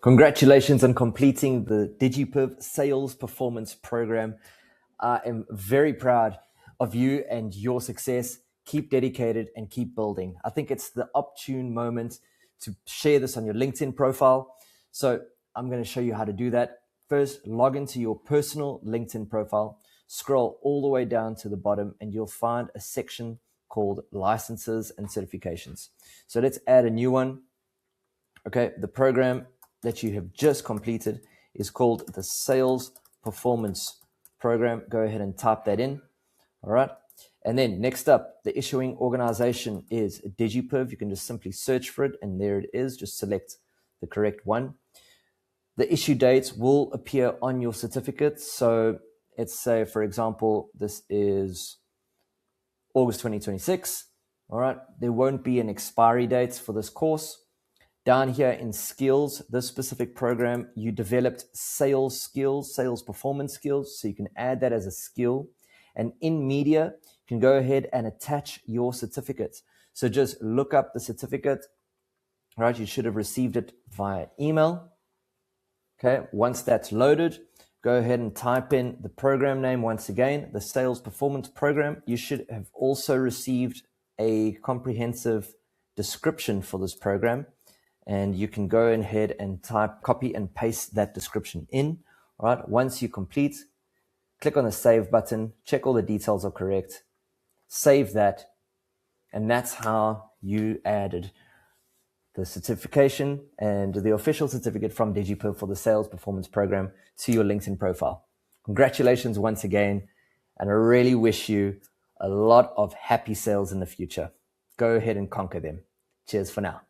Congratulations on completing the DIGIPIV Sales Performance Program. I am very proud of you and your success. Keep dedicated and keep building. I think it's the opportune moment to share this on your LinkedIn profile. So I'm going to show you how to do that. First, log into your personal LinkedIn profile, scroll all the way down to the bottom, and you'll find a section called Licenses and Certifications. So let's add a new one. Okay, the program that you have just completed is called the Sales Performance Program. Go ahead and type that in. All right. And then next up, the issuing organization is DIGIPIV. You can just simply search for it, and there it is. Just select the correct one. The issue dates will appear on your certificate. So let's say, for example, this is August 2026. All right. There won't be an expiry date for this course. Down here in skills, this specific program, you developed sales skills, sales performance skills. So you can add that as a skill. And in media, you can go ahead and attach your certificate. So just look up the certificate. All right, you should have received it via email. Okay, once that's loaded, go ahead and type in the program name once again, the Sales Performance Program. You should have also received a comprehensive description for this program. And you can go ahead and type, copy and paste that description in. All right, once you complete, click on the save button, check all the details are correct, save that, and that's how you added the certification and the official certificate from DIGIPIV for the Sales Performance Program to your LinkedIn profile. Congratulations once again, and I really wish you a lot of happy sales in the future. Go ahead and conquer them. Cheers for now.